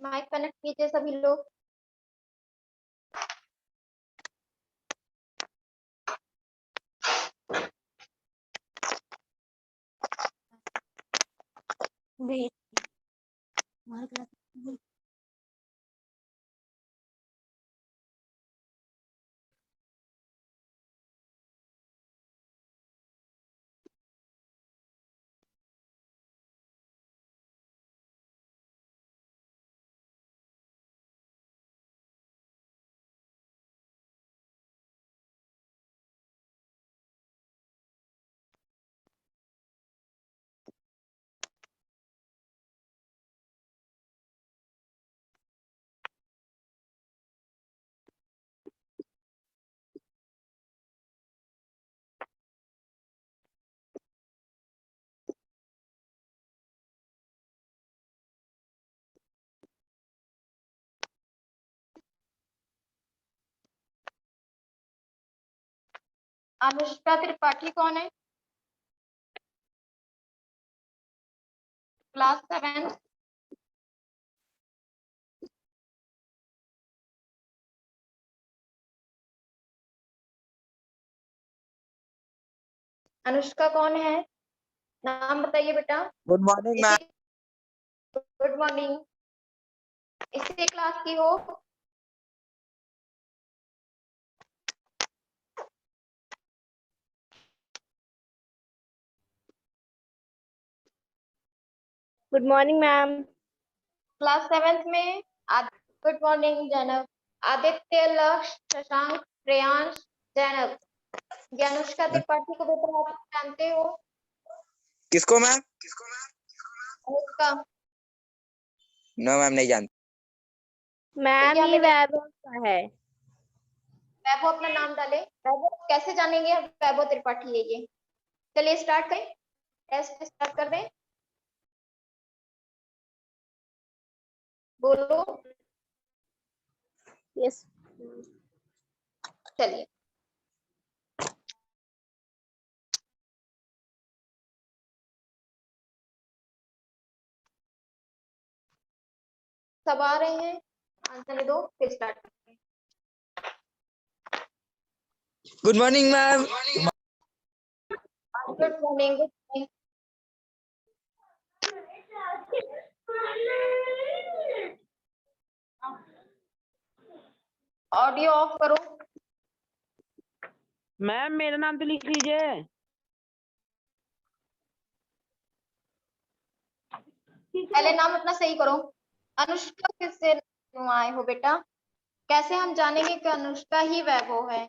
Mic connect कीजिए सभी लोग। अनुष्का त्रिपाठी कौन है? क्लास 7। अनुष्का कौन है? नाम बताइए बेटा। Good morning ma'am. Good morning. इसी क्लास की हो? Good morning ma'am. क्लास 7 में गुड मॉर्निंग जैनब। आदित्य, लक्ष्य, शशांक, प्रियांश, जैनब। ये अनुष्का त्रिपाठी को बेटा आप जानते हो? किसको मैम? अनुष्का। नो मैम, नहीं जानती। मैम ये वैभव का है। वैभव अपना नाम डाले। वैभव कैसे जानेंगे वैभव त्रिपाठी है ये? चलिए स्टार्ट करें, टेस्ट स्टार्ट कर दें। बोलो। यस। चलिए सब आ रहे हैं, आंसर दो फिर स्टार्ट करते हैं। Good morning ma'am. Good morning. Good morning. Audio of करो। मैम मेरा नाम तो लिख लीजिए। पहले नाम अपना सही करो। अनुष्का किससे क्यों आए हो बेटा? कैसे हम जानेंगे कि अनुष्का ही वैभव है?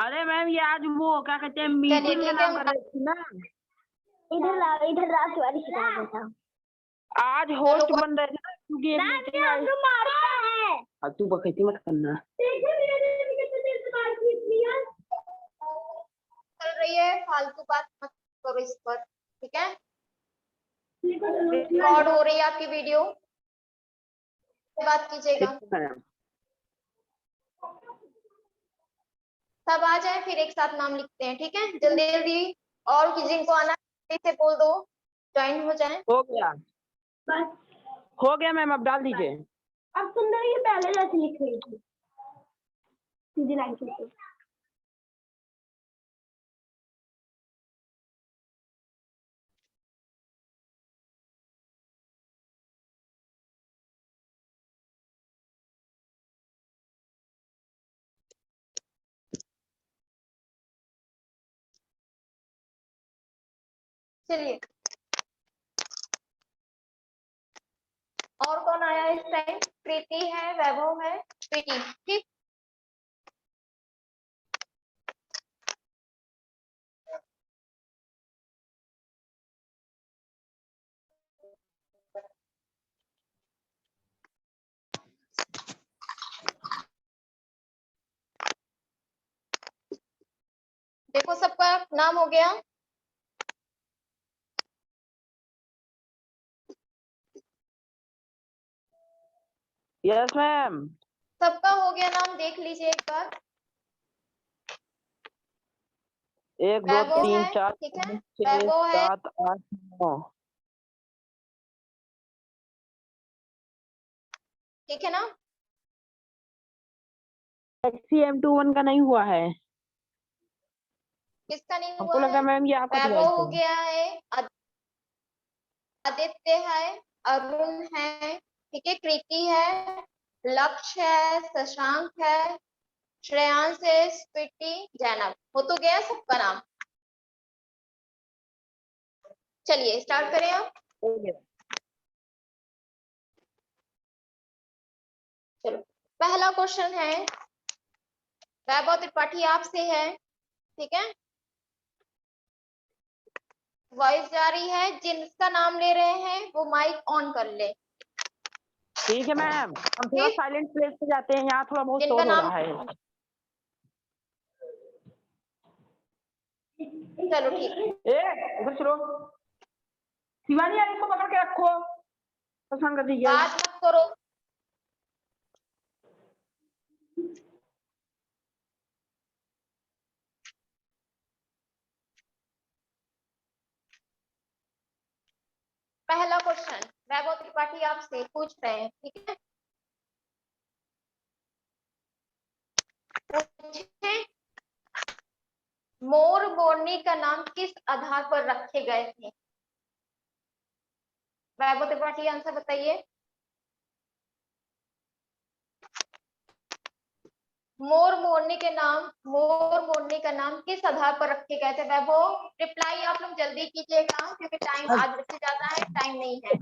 अरे मैम ये आज वो क्या कहते हैं चलिए मीटिंग का ठीक है। नाम कर रही थी ना। इधर रात वाली शिकायत बेटा। आज होस्ट बन रहे थे ना क्योंकि एक मीटिंग आई। अब तू बकैती मत करना। चल रही है, फालतू बात मत करो इस पर, ठीक है? रिकॉर्ड हो रही है आपकी वीडियो, बात कीजिएगा। सब आ जाए फिर एक साथ नाम लिखते हैं, ठीक है? जल्दी जल्दी, और जिनको आना से बोल दो, ज्वाइन हो जाए। हो गया, हो गया मैम, अब डाल दीजिए। अब सुंदर ये पहले जैसे लिख रही थी सीधी लाइन से। चलिए और कौन आया इस टाइम? प्रीति है, वैभव है, प्रीति, ठीक। देखो सबका नाम हो गया। Yes ma'am. सबका हो गया नाम, देख लीजिए एक बार। 1 2 वैभव 3 है, 4 ठीक है? 5 6 वैभव है, 7 8 9। ठीक है ना? HCM21 का नहीं हुआ है। किसका नहीं हमको हुआ लगा है? मैम ये आपका वैभव डिवाइस हो है। गया है, आदित्य है, अरुण है, ठीक है, कृति है, लक्ष्य है, शशांक है, श्रेयांश है, स्वीटी, जैनब। हो तो गया सबका नाम। चलिए स्टार्ट करें आप। चलो पहला क्वेश्चन है, वैभव त्रिपाठी आपसे है, ठीक है? वॉइस जारी है, जिनका नाम ले रहे हैं वो माइक ऑन कर ले। ठीक है मैम, हम थोड़ा ठीक, साइलेंट प्लेस पे जाते हैं, यहाँ थोड़ा बहुत जिनका शोर हो नाम, रहा है। चलो ठीक है। उधर चलो, शिवानी यार इसको पकड़ के रखो, पसंद कर दीजिए। बात मत करो। पहला क्वेश्चन वैभव त्रिपाठी आपसे पूछ रहे हैं, ठीक है? पूछे, मोर मोरनी का नाम किस आधार पर रखे गए थे? वैभव त्रिपाठी आंसर बताइए। मोर मोरनी का नाम किस आधार पर रखे गए थे? वैभव रिप्लाई आप लोग जल्दी कीजिएगा क्योंकि टाइम आज बच्चे ज्यादा है, टाइम नहीं है।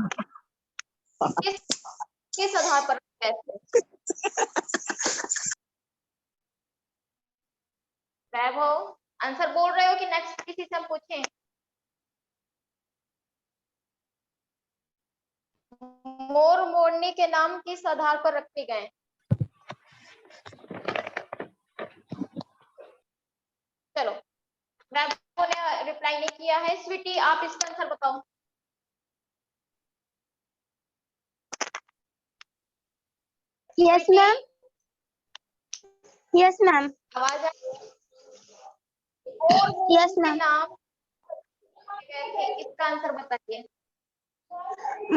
किस आधार पर रखे गए थे? वैभव आंसर बोल रहे हो कि नेक्स्ट किसी से हम पूछें? मोर मोरनी के नाम किस आधार पर रखे गए? चलो वैभव ने रिप्लाई नहीं किया है। स्वीटी आप इसका आंसर बताओ। यस मैम, यस मैम, आवाज आ रही है? मोर यस मोरनी के मैम। नाम गए थे, इसका आंसर बताइए।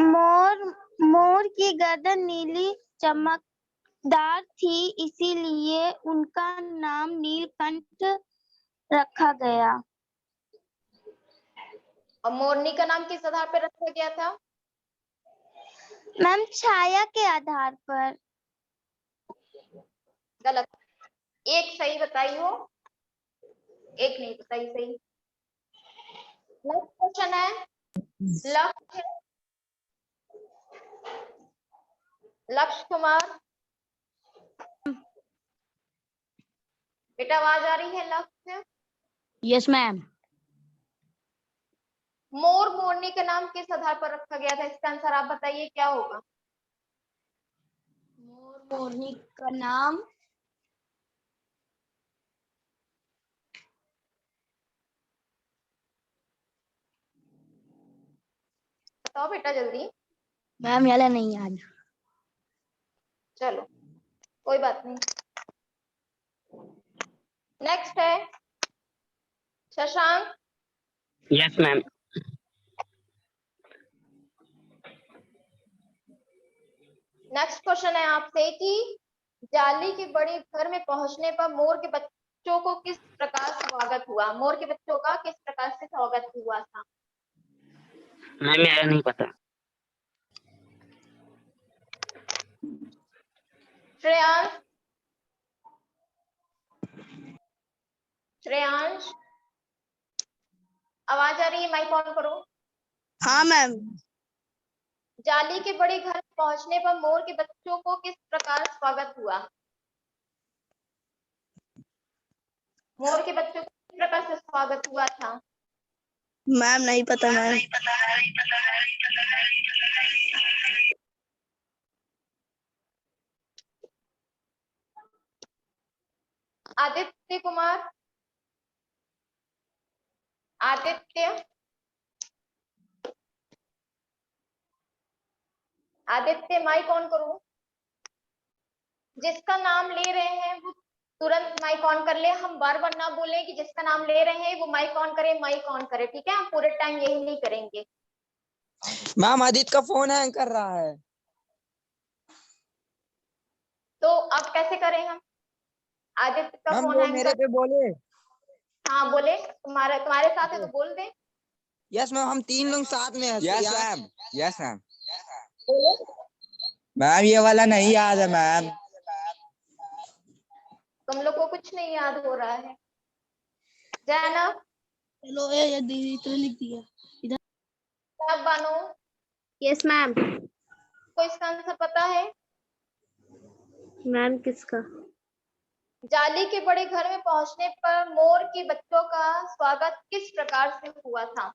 मोर मोर की गर्दन नीली चमकदार थी, इसीलिए उनका नाम नीलकंठ रखा गया। और मोरनी का नाम किस आधार पर रखा गया था? मैम छाया के आधार पर। गलत, एक सही बताई हो, एक नहीं बताई सही। नेक्स्ट क्वेश्चन है, लक्ष्य, लक्ष्य कुमार, बेटा आवाज आ रही है? लक्ष्य, यस मैम। मोर मोरनी का नाम किस आधार पर रखा गया था? इसका आंसर आप बताइए क्या होगा? मोर मोरनी का नाम बताओ बेटा जल्दी। मैम याला नहीं याद। चलो कोई बात नहीं। नेक्स्ट है Shashank. Yes ma'am. Next question है आपसे कि जाली के बड़े घर में पहुंचने पर मोर के बच्चों को किस प्रकार स्वागत हुआ? मोर के बच्चों का किस प्रकार से स्वागत हुआ था? मैम यार नहीं पता। श्रेयांश, श्रेयांश आवाज आ रही है? माइक ऑन करो। हाँ मैम। जाली के बड़े घर पहुंचने पर मोर के बच्चों को किस प्रकार स्वागत हुआ? मोर के बच्चों को किस प्रकार से स्वागत हुआ था? मैम नहीं पता ma'am. Aditya Kumar, Aditya, Aditya mike on करो। जिसका नाम ले रहे हैं वो तुरंत माइक ऑन कर ले। हम बार बार ना बोले कि जिसका नाम ले रहे हैं वो माइक ऑन करे, माइक ऑन करे, ठीक है? हम पूरे टाइम यही नहीं करेंगे। मैम आदित्य का फोन हैंग कर रहा है। तो अब कैसे करें हम? आदित्य का मैम फोन वो हैंग मेरे कर। पे बोले। हाँ बोले, तुम्हारे साथ है तो बोल दे। यस मैम, हम 3 लोग साथ में हैं। Yes ma'am, yes ma'am. बोलो। मैम ये वाला नहीं याद है मैम। तुम लोग को कुछ नहीं याद हो रहा है? जैनब, चलो ये दीदी तो लिख दिया। सब बानो यस मैम। को इसका आंसर पता है? मैम किसका? जाली के बड़े घर में पहुंचने पर मोर के बच्चों का स्वागत किस प्रकार से हुआ था?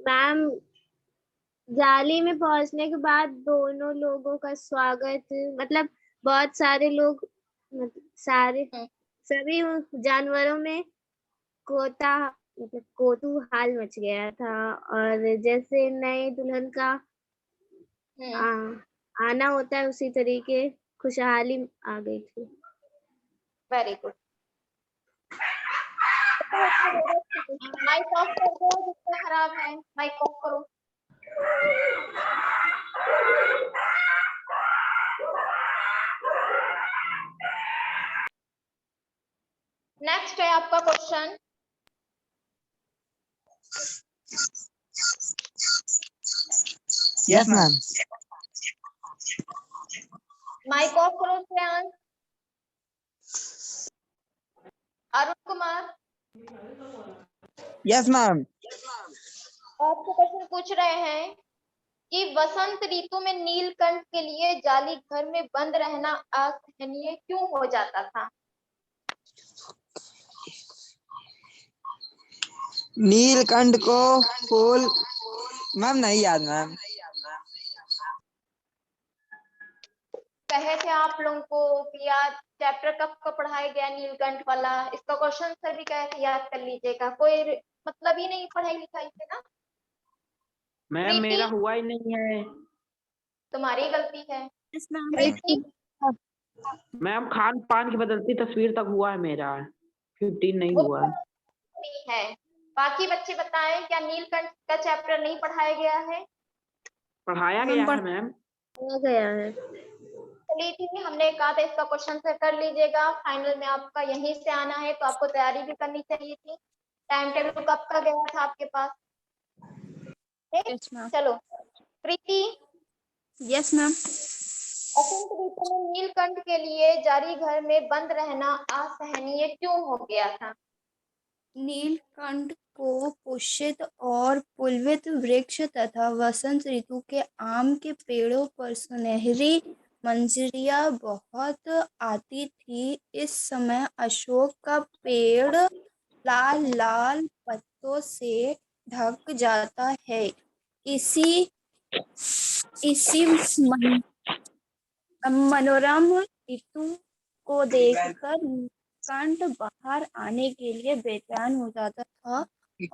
मैम जाली में पहुंचने के बाद दोनों लोगों का स्वागत, मतलब बहुत सारे लोग, सारे सभी जानवरों में कोता मतलब कौतूहल मच गया था, और जैसे नए दुल्हन का आना होता है उसी तरीके खुशहाली आ गई थी। Very good. माइक ऑफ कर दो, जिसका खराब है माइक ऑफ करो। नेक्स्ट है आपका question. Yes ma'am. Mic off करो श्रेयांश। Arun Kumar, yes ma'am. आपको क्वेश्चन पूछ रहे हैं कि वसंत ऋतु में नीलकंठ के लिए जाली घर में बंद रहना असहनीय क्यों हो जाता था? नीलकंठ को फूल, मैम नहीं याद मैम। कहे थे आप लोगों को कि याद चैप्टर कब का पढ़ाया गया नीलकंठ वाला, इसका क्वेश्चन सर भी कहे थे याद कर लीजिएगा। कोई मतलब ही नहीं पढ़ाई लिखाई से ना। मैम मेरा हुआ ही नहीं है। तुम्हारी गलती है। मैम खान पान की बदलती तस्वीर तक हुआ है मेरा, 15 नहीं वो हुआ है। नहीं है। बाकी बच्चे बताएं, क्या नीलकंठ का चैप्टर नहीं पढ़ाया गया है? पढ़ाया गया है मैम। हो गया है। चलिए ठीक है, हमने कहा था इसका क्वेश्चन से कर लीजिएगा। फाइनल में आपका यहीं से आना है तो आपको तैयारी भी करनी चाहिए थी। टाइम टेबल कब का गया था आपके पास? चलो प्रीति। Yes ma'am. वसंत ऋतु में नीलकंठ के लिए जारी घर में बंद रहना असहनीय क्यों हो गया था? नीलकंठ को पुष्पित और पुलवित वृक्ष तथा वसंत ऋतु के आम के पेड़ों पर सुनहरी मंजरियां बहुत आती थी। इस समय अशोक का पेड़ लाल लाल पत्तों से ढक जाता है। इसी इसी मनोरम ऋतु को देखकर नीलकंठ बाहर आने के लिए बेचैन हो जाता था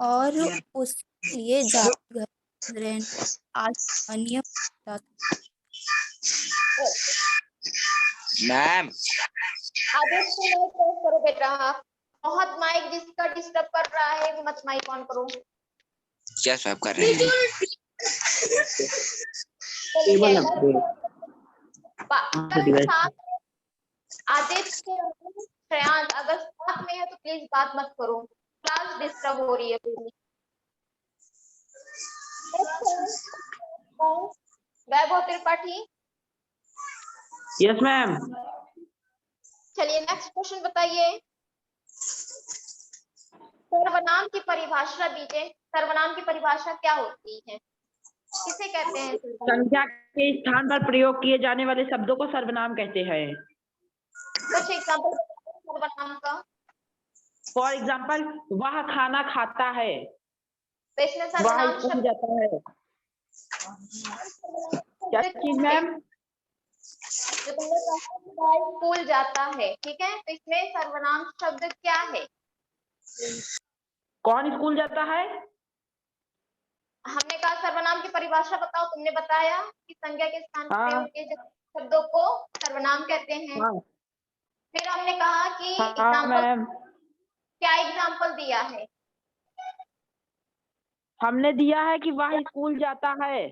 और उसके लिए जाकर रहना असहनीय होता था। मैम आदित्य माइक ऑफ करो बेटा। बहुत माइक जिसका डिस्टर्ब कर रहा है वो मत माइक ऑन करो। क्या सब कर रहे हैं? टेबल आदित्य श्रेयांश अगर साथ में है तो प्लीज बात मत करो, क्लास डिस्टर्ब हो रही है पूरी। वैभव त्रिपाठी। Yes ma'am. चलिए नेक्स्ट क्वेश्चन बताइए। सर्वनाम की परिभाषा दीजिए। सर्वनाम की परिभाषा क्या होती है? किसे कहते हैं? संख्या के स्थान पर प्रयोग किए जाने वाले शब्दों को सर्वनाम कहते हैं। कुछ एग्जांपल सर्वनाम का। फॉर एग्जाम्पल, वह खाना खाता है, तो इसमें वह सर्वनाम स्कूल शब्द जाता है। क्या चीज मैम? जो तुमने कहा स्कूल जाता है, ठीक है, तो इसमें सर्वनाम शब्द क्या है? कौन स्कूल जाता है? हमने कहा सर्वनाम की परिभाषा बताओ, तुमने बताया कि संज्ञा के स्थान पर हाँ। प्रयोग किए जाने वाले शब्दों को सर्वनाम कहते हैं। हाँ। फिर हमने कहा कि हाँ एग्जाम्पल, मैम, क्या एग्जाम्पल दिया है? हमने दिया है कि वह स्कूल जाता है।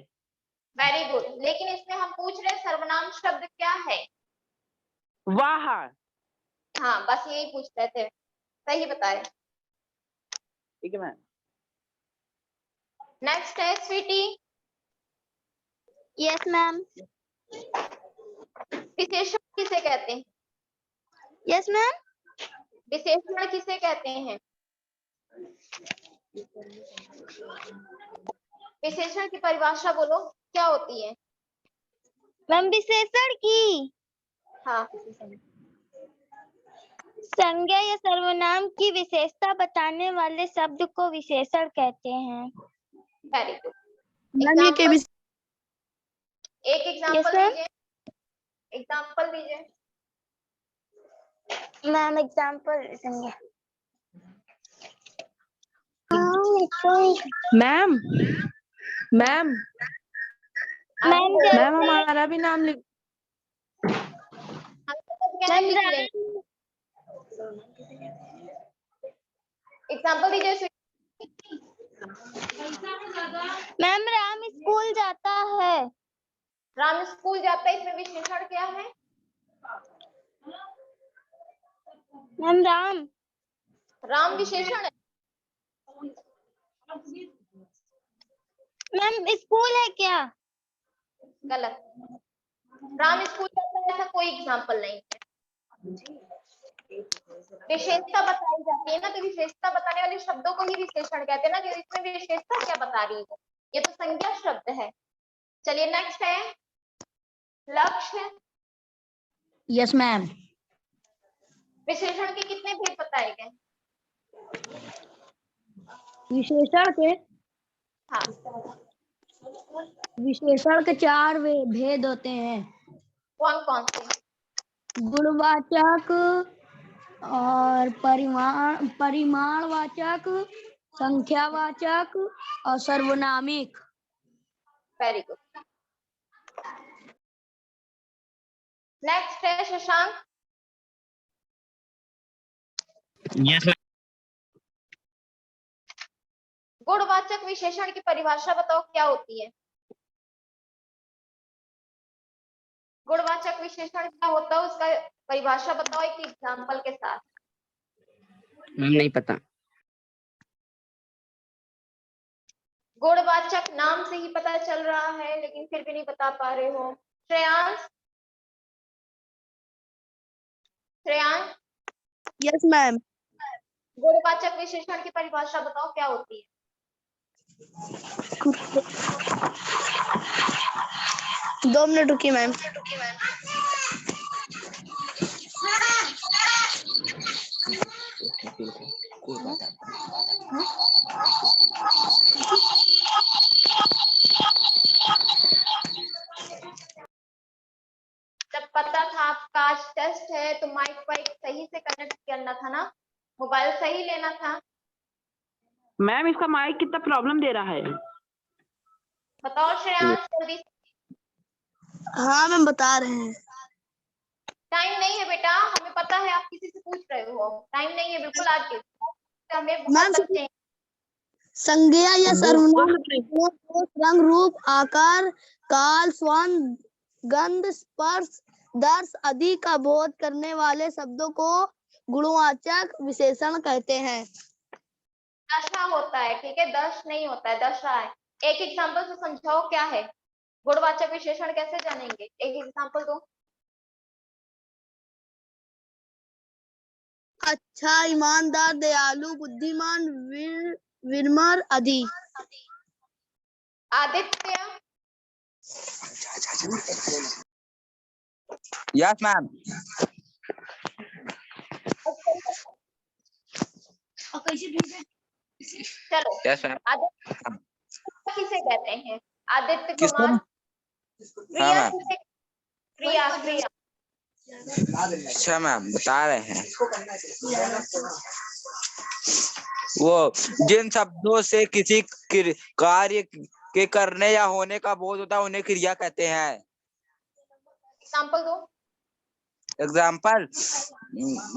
Very good. लेकिन इसमें हम पूछ रहे हैं सर्वनाम शब्द क्या है। वाह। हाँ, बस यही पूछ रहे थे, सही बताए। ठीक है मैम। नेक्स्ट है स्वीटी। Yes ma'am. विशेषण किसे कहते हैं? Yes ma'am. विशेषण किसे कहते हैं? विशेषण की परिभाषा बोलो, क्या होती है? मैम विशेषण की हाँ, संज्ञा या सर्वनाम की विशेषता बताने वाले शब्द को विशेषण कहते हैं। Very good. मैम ये के भी एक एग्जांपल दीजिए, एग्जांपल दीजिए। मैम एग्जांपल संज्ञा। मैम मैम मैम मैम हमारा भी नाम लिख। एग्जांपल दीजिए। मैम राम स्कूल जाता है। राम स्कूल जाता है, इसमें विशेषण क्या है? मैम राम विशेषण है। मैम स्कूल है क्या? गलत। राम स्कूल जाता है ऐसा कोई एग्जांपल नहीं है। विशेषता बताई जाती है ना, तो विशेषता बताने वाले शब्दों को ही विशेषण कहते हैं ना, कि इसमें विशेषता क्या बता रही है। ये तो संज्ञा शब्द है। चलिए नेक्स्ट है लक्ष्य। Yes ma'am. विशेषण के कितने भेद बताए गए? विशेषण के हाँ, विशेषण के 4 भेद होते हैं। कौन कौन से? गुणवाचक और परिमाणवाचक, संख्यावाचक और सर्वनामिक। Very good. नेक्स्ट है शशांक। Yes ma'am. गुणवाचक विशेषण की परिभाषा बताओ, क्या होती है? गुणवाचक विशेषण क्या होता है, उसका परिभाषा बताओ एक एग्जांपल के साथ। मैम नहीं पता। गुणवाचक नाम से ही पता चल रहा है, लेकिन फिर भी नहीं बता पा रहे हो। श्रेयांश। श्रेयांश। Yes ma'am. गुणवाचक विशेषण की परिभाषा बताओ, क्या होती है? दो मिनट रुकिए मैम। जब पता था आपका आज टेस्ट है, तो माइक वाइक सही से कनेक्ट करना था ना, मोबाइल सही लेना था। मैम इसका माइक कितना प्रॉब्लम दे रहा है? बताओ श्रेयांश जल्दी। हाँ मैम बता रहे हैं। टाइम नहीं है बेटा, हमें पता है आप किसी से पूछ रहे हो। टाइम नहीं है बिल्कुल आज के, हमें बहुत बच्चे हैं। संज्ञा या सर्वनाम रंग, रूप, आकार, काल, स्वर्ण, गंध, स्पर्श, दर्श आदि का बोध करने वाले शब्दों को गुणवाचक विशेषण कहते हैं। दशा होता है, ठीक है, दश नहीं होता है, दशा है। एक एग्जांपल से समझाओ क्या है। गुणवाचक विशेषण कैसे जानेंगे, एक एग्जांपल दो। अच्छा, ईमानदार, दयालु, बुद्धिमान, विनम्र आदि। आदित्य। Yes ma'am. चलो यस मैम। आदित्य किसे कहते हैं? आदित्य किसको? कुमार। हाँ प्रिया मैम। किसे? प्रिया प्रिया। अच्छा मैम बता रहे हैं, वो जिन शब्दों से किसी कार्य के करने या होने का बोध होता है उन्हें क्रिया कहते हैं। एग्जांपल दो। एग्जाम्पल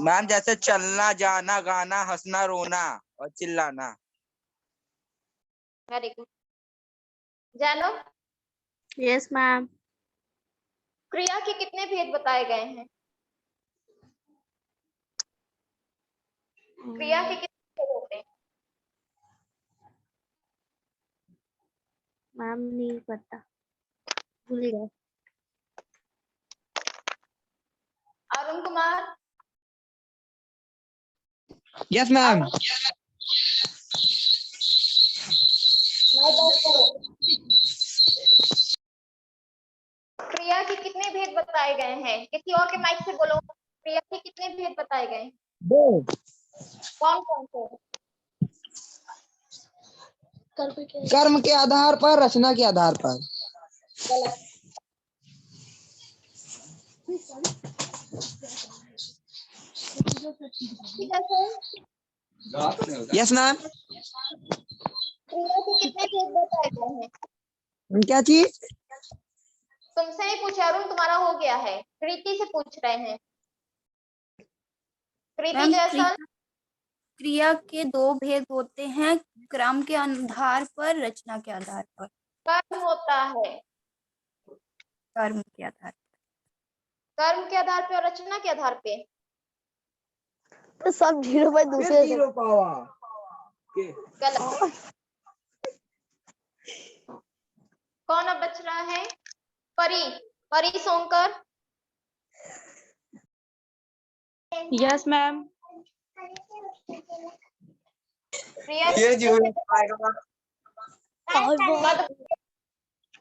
मैम जैसे चलना, जाना, गाना, हंसना, रोना और चिल्लाना। Very good. जानो। Yes ma'am. क्रिया के कितने भेद बताए गए हैं? क्रिया के कितने भेद होते हैं? मैम नहीं पता, भूल गए। Arun Kumar, yes ma'am. मैं बात करूं। क्रिया के कितने भेद बताए गए हैं? किसी और के माइक से बोलो। क्रिया के कितने भेद बताए गए हैं? 2। कौन कौन से? कर्म के आधार पर, रचना के आधार पर। गलत। ठीक है। Yes ma'am. क्रिया के कितने भेद बताए गए हैं? क्या चीज? तुमसे ही पूछा अरुण, तुम्हारा हो गया है। कृति से पूछ रहे हैं। कृति मैम, जैसा क्रिया के 2 भेद होते हैं, क्रम के आधार पर, रचना के आधार पर। कर्म होता है। कर्म के आधार कर्म के आधार पे और रचना के आधार पे। तो सब 0 पर दूसरे से। गलत। कौन अब बच रहा है? परी। परी सोनकर। Yes ma'am. प्रिया ये जो मत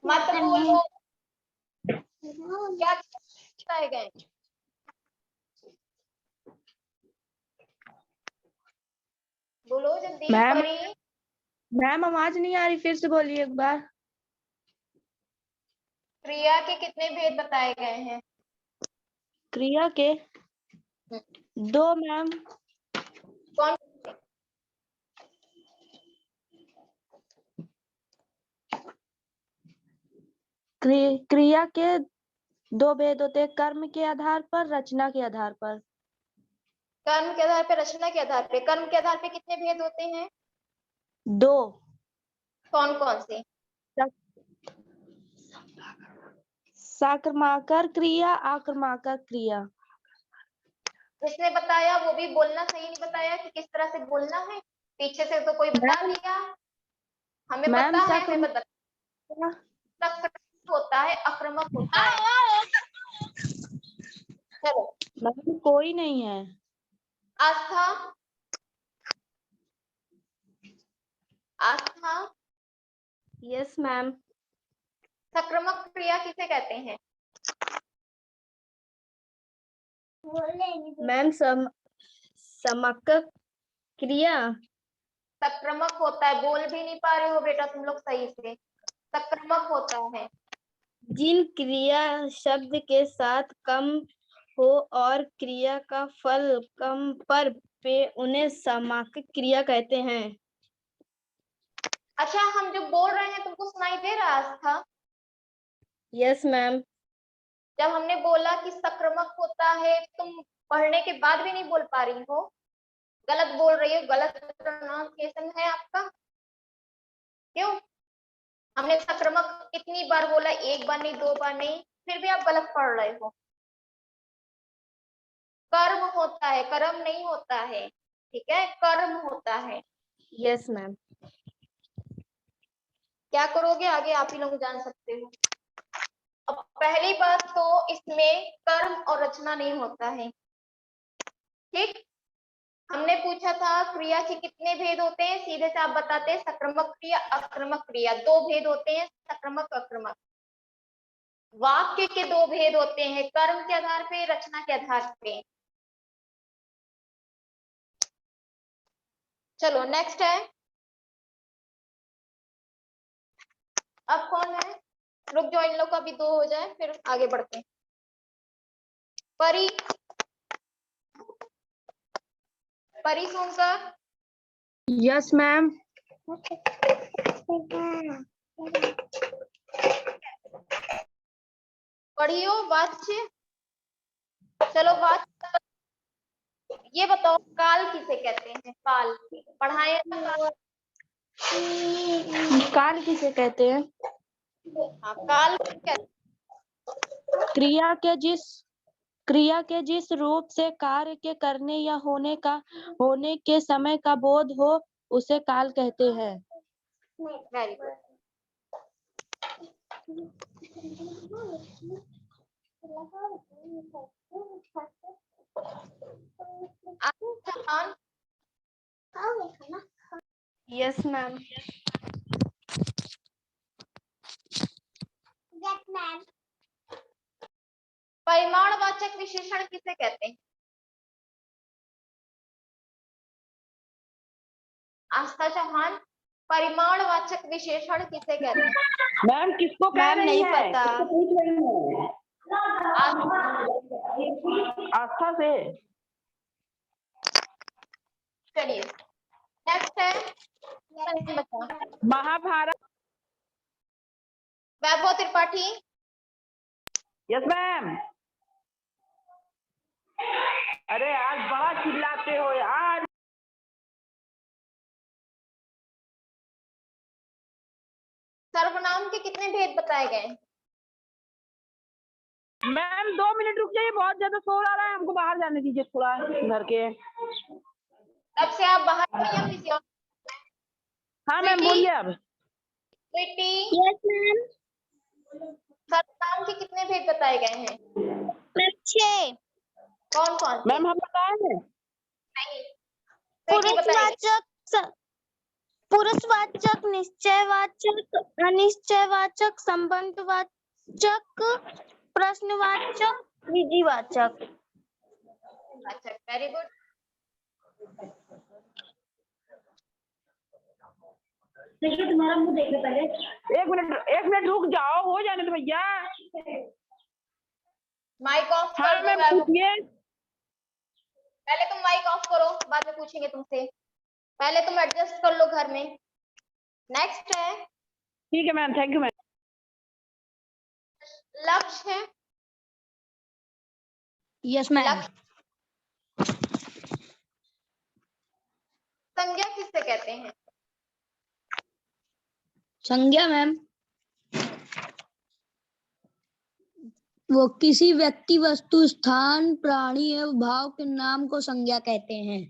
मत बोलो। क्या बताए गए? बोलो जल्दी। मैम। परी। मैम आवाज नहीं आ रही, फिर से बोलिए एक बार। क्रिया के कितने भेद बताए गए हैं? क्रिया के 2 मैम। कौन? क्रिया के 2 भेद होते हैं, कर्म के आधार पर, रचना के आधार पर। कर्म के आधार पे, रचना के आधार पे। कर्म के आधार पे कितने भेद होते हैं? 2। कौन कौन से? साकर्मकर क्रिया, आकर्मकर क्रिया। जिसने बताया वो भी बोलना। सही नहीं बताया कि किस तरह से बोलना है। पीछे से तो कोई बता दिया। हमें मैम पता है, हमें बता। होता है, आक्रामक होता है। चलो। मैम कोई नहीं है। आस्था। आस्था। Yes ma'am. संक्रामक क्रिया किसे कहते हैं? मैम समक क्रिया। संक्रामक होता है। बोल भी नहीं पा रहे हो बेटा तुम लोग सही से। संक्रामक होता है। जिन क्रिया शब्द के साथ कम हो और क्रिया का फल कम पर पे उन्हें समाकक क्रिया कहते हैं। अच्छा, हम जो बोल रहे हैं तुमको सुनाई दे रहा है आस्था? Yes ma'am. जब हमने बोला कि संक्रामक होता है, तुम पढ़ने के बाद भी नहीं बोल पा रही हो। गलत बोल रही हो। गलत प्रोनाउंसिएशन है आपका। क्यों? हमने संक्रामक कितनी बार बोला? 1 बार नहीं, 2 बार नहीं, फिर भी आप गलत पढ़ रहे हो। कर्म होता है, कर्म नहीं होता है। ठीक है, कर्म होता है। Yes ma'am. क्या करोगे आगे आप ही लोग जान सकते हो। अब पहली बात तो इसमें कर्म और रचना नहीं होता है। ठीक। हमने पूछा था क्रिया के कितने भेद होते हैं, सीधे से आप बताते हैं संक्रामक क्रिया, आक्रामक क्रिया। 2 भेद होते हैं, संक्रामक आक्रामक। वाक्य के 2 भेद होते हैं, कर्म के आधार पे, रचना के आधार पे। चलो नेक्स्ट है। अब कौन है? रुक जाओ, इन लोग का भी 2 हो जाए फिर आगे बढ़ते हैं। परी। परी सोनकर। Yes ma'am. पढ़ियो वाच्य। चलो वाच्य। ये बताओ काल किसे कहते हैं? काल पढ़ाए ना? काल किसे कहते हैं? हाँ, काल क्या? क्रिया के जिस रूप से कार्य के करने या होने के समय का बोध हो उसे काल कहते हैं। Very good. Yes ma'am. परिमाणवाचक विशेषण किसे कहते हैं? आस्था चौहान, परिमाणवाचक विशेषण किसे कहते हैं? मैम किसको कह मैम रही नहीं है? पता। किसको पूछ रही है? आस्था से। चलिए नेक्स्ट है बच्चा महाभारत। वैभव त्रिपाठी। Yes ma'am. अरे आज बड़ा चिल्लाते हो यार। सर्वनाम के कितने भेद बताए गए? मैम 2 मिनट रुक जाइए, बहुत ज्यादा शोर आ रहा है, हमको बाहर जाने दीजिए थोड़ा घर के। तब से आप बाहर हैं या किसी और? हाँ मैम स्वीटी? बोलिए अब। Sweety, yes ma'am. सर्वनाम के कितने भेद बताए गए हैं? 6। कौन कौन से? मैम हम बताए हैं। नहीं, स्वीटी बताइए। पुरुषवाचक, निश्चयवाचक, अनिश्चयवाचक, संबंधवाचक, प्रश्नवाचक, विधिवाचक। अच्छा, वेरी गुड। तुम्हारा मुंह देखने पहले। एक मिनट रुक जाओ, हो जाने दो भैया। माइक ऑफ हाँ कर दो मैम वैभव। पूछिए। पहले तुम माइक ऑफ करो, बाद में पूछेंगे तुमसे। पहले तुम एडजस्ट कर लो घर में। नेक्स्ट है ठीक है मैम, थैंक यू मैम। लक्ष्य है। Yes ma'am. लक्ष्य संज्ञा किससे कहते हैं? संज्ञा मैम वो किसी व्यक्ति, वस्तु, स्थान, प्राणी एवं भाव के नाम को संज्ञा कहते हैं।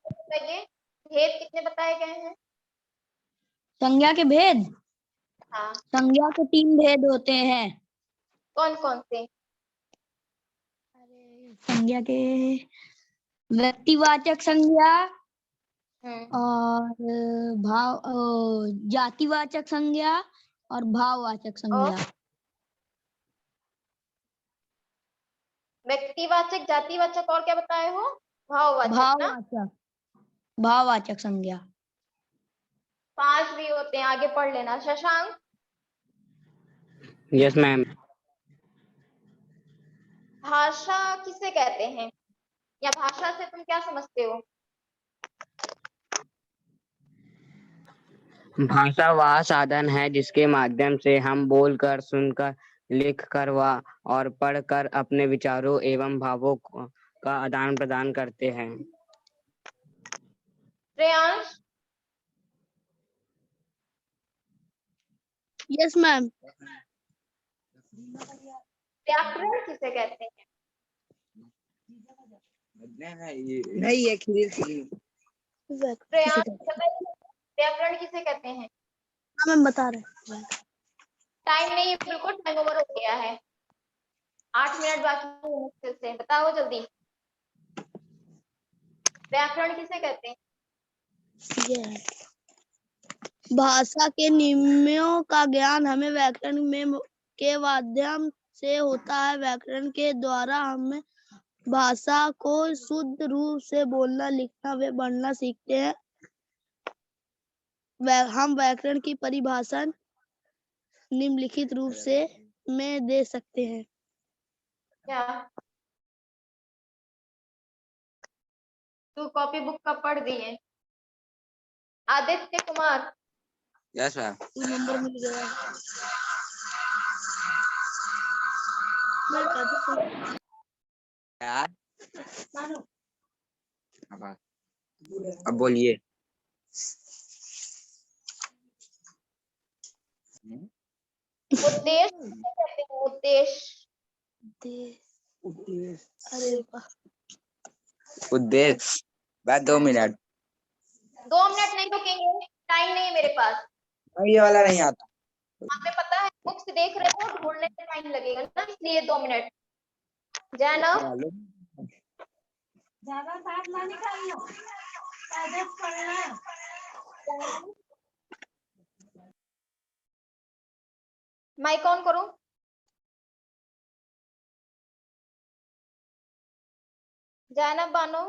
बताइए भेद कितने बताए गए हैं? संज्ञा के भेद? हाँ, संज्ञा के 3 भेद होते हैं। कौन कौन से? संज्ञा के व्यक्तिवाचक संज्ञा और जातिवाचक संज्ञा और भाववाचक संज्ञा। व्यक्तिवाचक, जातिवाचक और क्या बताए हो? भाववाचक ना? भाववाचक संज्ञा। 5 भी होते हैं, आगे पढ़ लेना। Shashank, yes ma'am. भाषा किसे कहते हैं या भाषा से तुम क्या समझते हो? भाषा वह साधन है जिसके माध्यम से हम बोलकर, सुनकर, लिखकर और पढ़कर अपने विचारों एवं भावों का आदान प्रदान करते हैं। Shreyansh, yes ma'am. व्याकरण किसे कहते हैं? नहीं ये श्रेयांश बताइए, व्याकरण किसे कहते हैं? मैम बता रहे। टाइम नहीं है, बिल्कुल टाइम ओवर हो गया है। 8 मिनट बाकी है मुश्किल से, बताओ जल्दी। व्याकरण किसे कहते हैं? भाषा के नियमों का ज्ञान हमें व्याकरण में के माध्यम से होता है। व्याकरण के द्वारा हमें भाषा को शुद्ध रूप से बोलना, लिखना व पढ़ना सीखते हैं। हम व्याकरण की परिभाषा निम्नलिखित रूप से में दे सकते हैं। क्या तू कॉपी बुक का पढ़ दिए? Aditya Kumar, yes ma'am. Number मिल गया। यार अब बोलिए। उद्देश्य किसे कहते हैं? उद्देश्य। अरे वाह। उद्देश्य। बस 2 मिनट। 2 मिनट नहीं रुकेंगे, टाइम नहीं है मेरे पास। ये वाला नहीं आता। हमें पता है, बुक्स देख रहे हो, ढूंढने में टाइम लगेगा ना, इसलिए 2 मिनट। जैनब, ज्यादा साथ ना निकालियो, आदत पड़ना। माइक ऑन करो। जैनब बानो,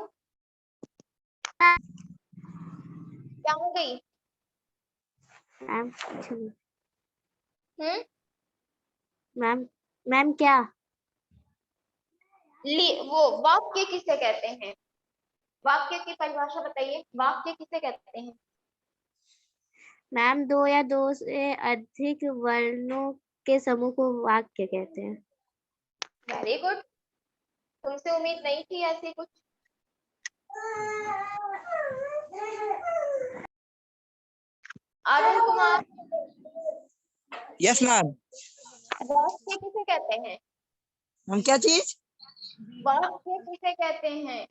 क्या हो गई? मैम कुछ नहीं। हम्म, मैम क्या? वो वाक्य किसे कहते हैं? वाक्य की परिभाषा बताइए, वाक्य किसे कहते हैं? मैम 2 या 2 से अधिक वर्णों के समूह को वाक्य कहते हैं। वेरी गुड, तुमसे उम्मीद नहीं थी ऐसी कुछ। Arun Kumar, yes ma'am. वाक्य किसे कहते हैं? हम क्या चीज? वाक्य किसे कहते हैं?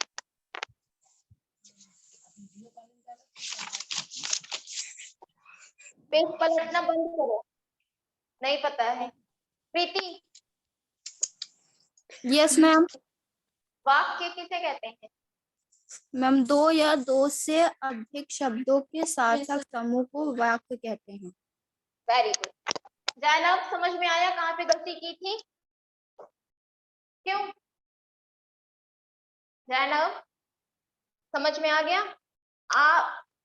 पेज पलटना बंद करो, नहीं पता है। प्रीति, यस मैम। वाक्य किसे कहते हैं? मैम 2 या 2 से अधिक शब्दों के सार्थक समूह को वाक्य कहते हैं। Very good. जैनब, समझ में आया कहाँ पे गलती की थी? क्यों? जैनब, समझ में आ गया?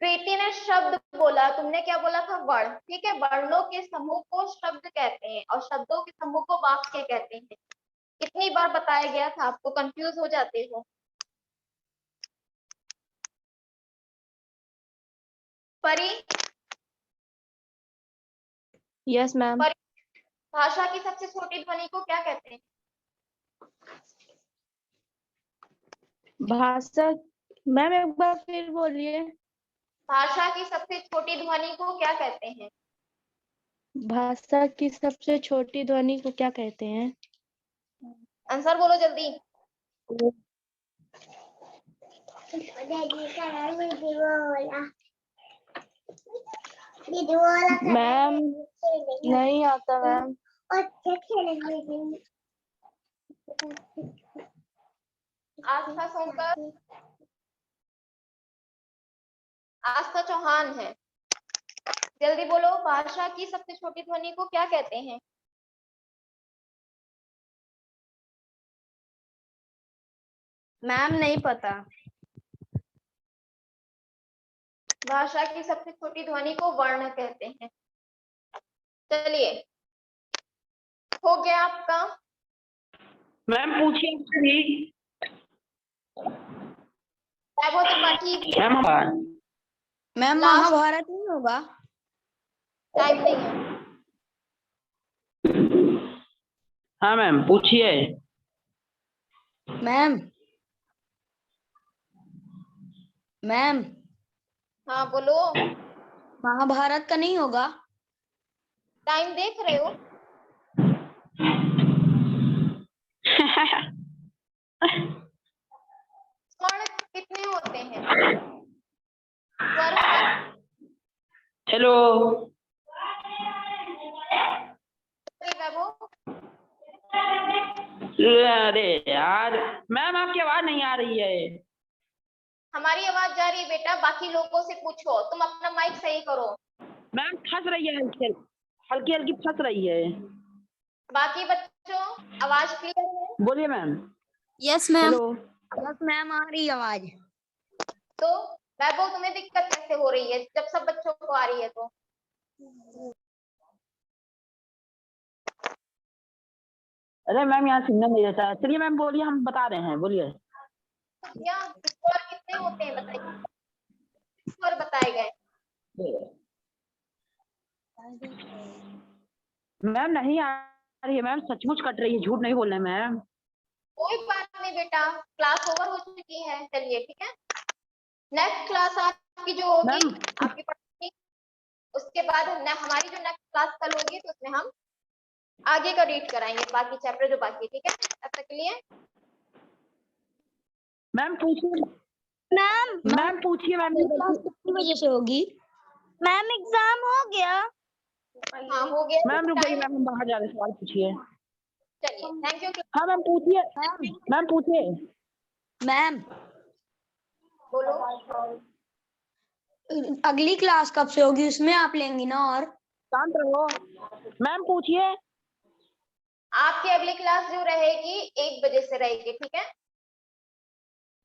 प्रीति ने शब्द बोला, तुमने क्या बोला था? वर्ण। ठीक है, वर्णों के समूह को शब्द कहते हैं और शब्दों के समूह को वाक्य कहते हैं। कितनी बार बताया गया था आपको, कंफ्यूज हो जाते हो? परी, यस मैम। भाषा की सबसे छोटी ध्वनि को क्या कहते हैं? भाषा, मैम एक बार फिर बोलिए। भाषा की सबसे छोटी ध्वनि को क्या कहते हैं? भाषा की सबसे छोटी ध्वनि को क्या कहते हैं? आंसर बोलो जल्दी। मैम नहीं आता मैम। आस्था सोनकर, आस्था चौहान है, जल्दी बोलो, भाषा की सबसे छोटी ध्वनि को क्या कहते हैं? मैम नहीं पता। भाषा की सबसे छोटी ध्वनि को वर्ण कहते हैं। चलिए, हो गया आपका। मैम पूछिए। वैभव त्रिपाठी, मैम लास्ट महाभारत नहीं होगा? टाइम नहीं है। हाँ मैम पूछिए। मैम हाँ बोलो, महाभारत का नहीं होगा? टाइम देख रहे हो? स्वर्ण कितने होते हैं? स्वर हमारे, हेलो। वैभव, अरे यार मैम आपकी आवाज नहीं आ रही है। हमारी आवाज जा रही है बेटा, बाकी लोगों से पूछो। तुम अपना माइक सही करो। मैम फंस रही है, हल्की हल्की फंस रही है। बाकी बच्चों, आवाज क्लियर है? बोलिए ma'am. Yes ma'am. Hello. Yes ma'am आ रही आवाज। तो वैभव, तुम्हें दिक्कत कैसे हो रही है जब सब बच्चों को आ रही है? तो अरे मैम यहाँ सिग्नल नहीं रहता है। चलिए मैम बोलिए, हम बता रहे हैं, बोलिए। क्या स्वर कितने होते हैं बताइए, स्वर बताए गए। मैम नहीं आ रही है मैम, सचमुच कट रही है, झूठ नहीं बोल रहे मैम। कोई बात नहीं बेटा, क्लास ओवर हो चुकी है। चलिए ठीक है, नेक्स्ट क्लास आपकी जो होगी, मैम आपकी पढ़ाई उसके बाद हमारी जो नेक्स्ट क्लास कल होगी तो उसमें हम आगे का रीड कराएंगे, बाकी चैप्टर जो बाकी है, ठीक है? तब तक के लिए मैम पूछिए मैम मैम पूछिए मैम क्लास कितनी बजे से होगी? मैम एग्जाम हो गया? हाँ हो गया। मैम रुक जाइए मैम, हम बाहर जा रहे हैं, सवाल पूछिए। चलिए थैंक यू। हाँ मैम पूछिए मैम पूछिए। मैम बोलो। अगली क्लास कब से होगी, उसमें आप लेंगी ना? और शांत रहो मैम पूछिए। आपकी अगली क्लास जो रहेगी 1 बजे से रहेगी, ठीक है?